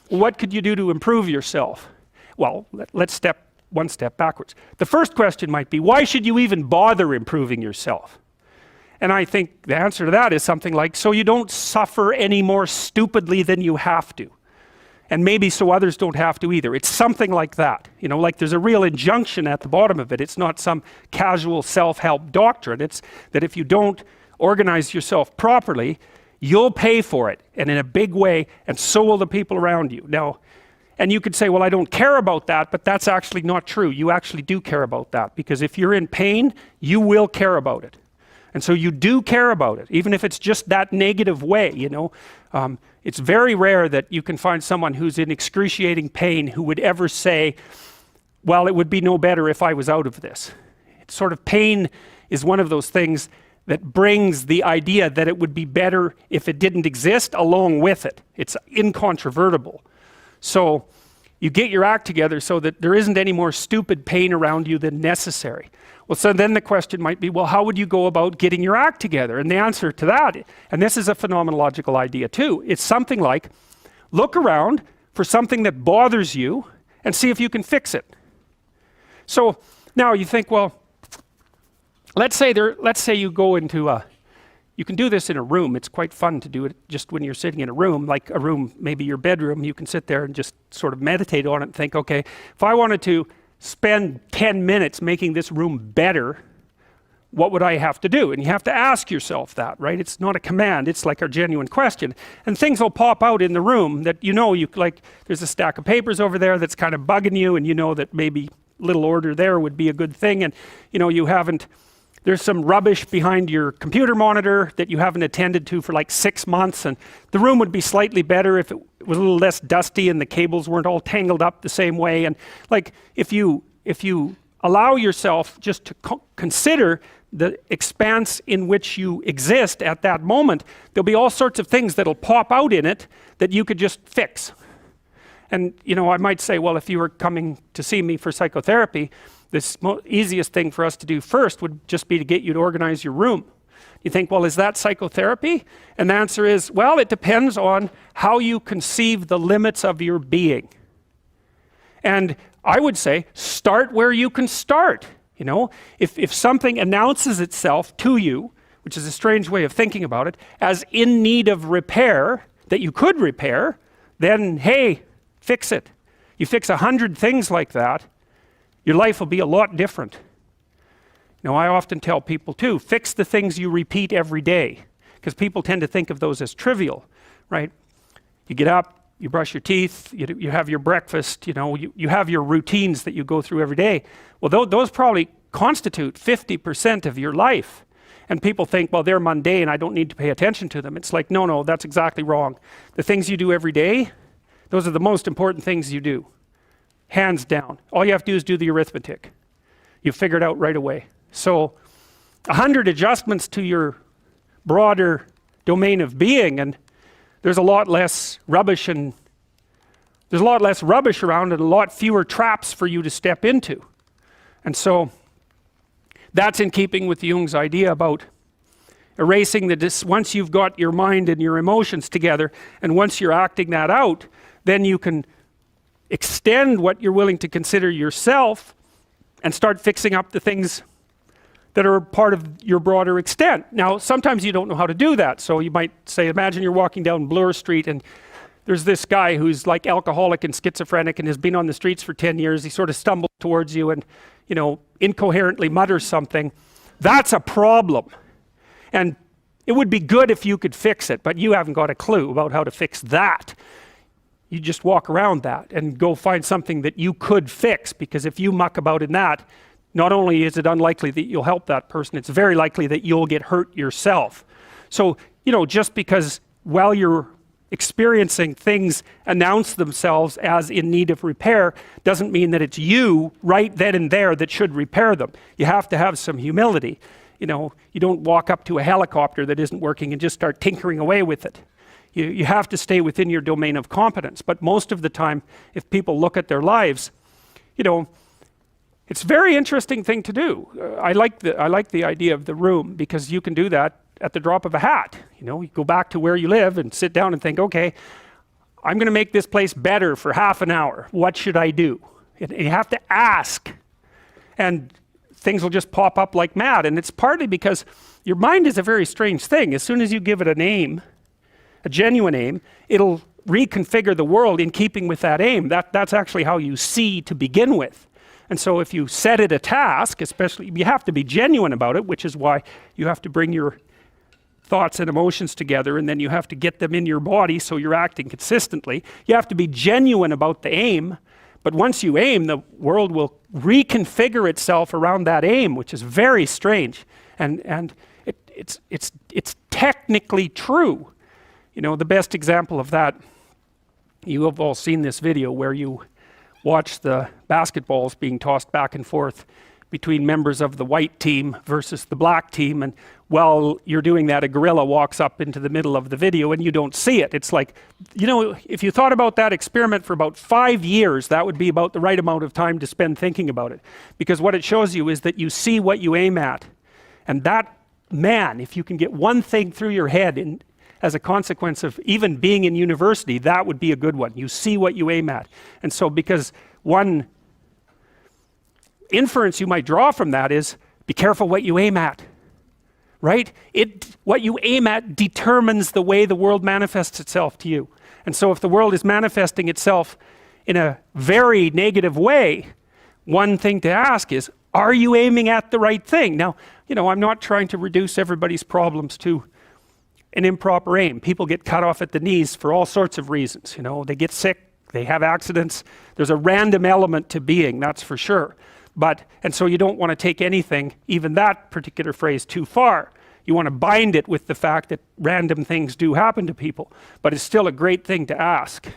what could you do to improve yourself? Well, let's step one step backwards. The first question might be, why should you even bother improving yourself? And I think the answer to that is something like, so you don't suffer any more stupidly than you have to. And maybe so others don't have to either. It's something like that. You know, like there's a real injunction at the bottom of it. It's not some casual self-help doctrine. It's that if you don't organize yourself properly, you'll pay for it, and in a big way, and so will the people around you. Now, and you could say, well, I don't care about that, but that's actually not true. You actually do care about that, because if you're in pain, you will care about it. And so you do care about it, even if it's just that negative way, you know. It's very rare that you can find someone who's in excruciating pain who would ever say, well, it would be no better if I was out of this. It's sort of pain is one of those things that brings the idea that it would be better if it didn't exist along with it. It's incontrovertible. So you get your act together so that there isn't any more stupid pain around you than necessary. Well, so then the question might be, well, how would you go about getting your act together? And the answer to that, and this is a phenomenological idea too, it's something like, look around for something that bothers you and see if you can fix it. So now you think, well, let's say you go into you can do this in a room. It's quite fun to do it just when you're sitting in a room, like a room, maybe your bedroom. You can sit there and just sort of meditate on it and think, okay, if I wanted to spend 10 minutes making this room better, what would I have to do? And you have to ask yourself that, right? It's not a command, it's like a genuine question. And things will pop out in the room that you know, like there's a stack of papers over there that's kind of bugging you, and you know that maybe little order there would be a good thing, and you know, there's some rubbish behind your computer monitor that you haven't attended to for like 6 months, and the room would be slightly better if it was a little less dusty and the cables weren't all tangled up the same way. And like if you allow yourself just to consider the expanse in which you exist at that moment, there'll be all sorts of things that'll pop out in it that you could just fix. And you know, I might say, well, if you were coming to see me for psychotherapy, the easiest thing for us to do first would just be to get you to organize your room. You think, well, is that psychotherapy? And the answer is, well, it depends on how you conceive the limits of your being. And I would say, start where you can start. You know, if something announces itself to you, which is a strange way of thinking about it, as in need of repair, that you could repair, then hey, fix it. You fix 100 things like that, your life will be a lot different. Now, I often tell people too, fix the things you repeat every day, because people tend to think of those as trivial, right? You get up, you brush your teeth, you have your breakfast, you know, you have your routines that you go through every day. Well, those probably constitute 50% of your life. And people think, well, they're mundane, I don't need to pay attention to them. It's like, no, that's exactly wrong. The things you do every day, those are the most important things you do. Hands down. All you have to do is do the arithmetic. You figure it out right away. So 100 adjustments to your broader domain of being, and there's a lot less rubbish around, and a lot fewer traps for you to step into. And so that's in keeping with Jung's idea about erasing once you've got your mind and your emotions together, and once you're acting that out, then you can extend what you're willing to consider yourself and start fixing up the things that are part of your broader extent. Now, sometimes you don't know how to do that. So you might say, imagine you're walking down Bloor Street and there's this guy who's like alcoholic and schizophrenic and has been on the streets for 10 years. He sort of stumbles towards you and, you know, incoherently mutters something. That's a problem. And it would be good if you could fix it, but you haven't got a clue about how to fix that. You just walk around that and go find something that you could fix, because if you muck about in that, not only is it unlikely that you'll help that person, it's very likely that you'll get hurt yourself. So, you know, just because while you're experiencing things announce themselves as in need of repair doesn't mean that it's you right then and there that should repair them. You have to have some humility. You know, you don't walk up to a helicopter that isn't working and just start tinkering away with it. You have to stay within your domain of competence. But most of the time, if people look at their lives, you know, it's a very interesting thing to do. I like the idea of the room, because you can do that at the drop of a hat. You know, you go back to where you live and sit down and think, okay, I'm going to make this place better for half an hour. What should I do? And you have to ask. And things will just pop up like mad. And it's partly because your mind is a very strange thing. As soon as you give it a name, a genuine aim, it'll reconfigure the world in keeping with that aim. That's actually how you see to begin with. And so if you set it a task, especially, you have to be genuine about it, which is why you have to bring your thoughts and emotions together, and then you have to get them in your body so you're acting consistently. You have to be genuine about the aim, but once you aim, the world will reconfigure itself around that aim, which is very strange. And it's technically true. You know, the best example of that, you have all seen this video where you watch the basketballs being tossed back and forth between members of the white team versus the black team, and while you're doing that, a gorilla walks up into the middle of the video and you don't see it. It's like, you know, if you thought about that experiment for about 5 years, that would be about the right amount of time to spend thinking about it. Because what it shows you is that you see what you aim at. And that, man, if you can get one thing through your head as a consequence of even being in university, that would be a good one. You see what you aim at. And so because one inference you might draw from that is, be careful what you aim at, right? What you aim at determines the way the world manifests itself to you. And so if the world is manifesting itself in a very negative way, one thing to ask is, are you aiming at the right thing? Now, you know, I'm not trying to reduce everybody's problems to an improper aim. People get cut off at the knees for all sorts of reasons. You know, they get sick, they have accidents. There's a random element to being, that's for sure. And so you don't want to take anything, even that particular phrase, too far. You want to bind it with the fact that random things do happen to people, but it's still a great thing to ask.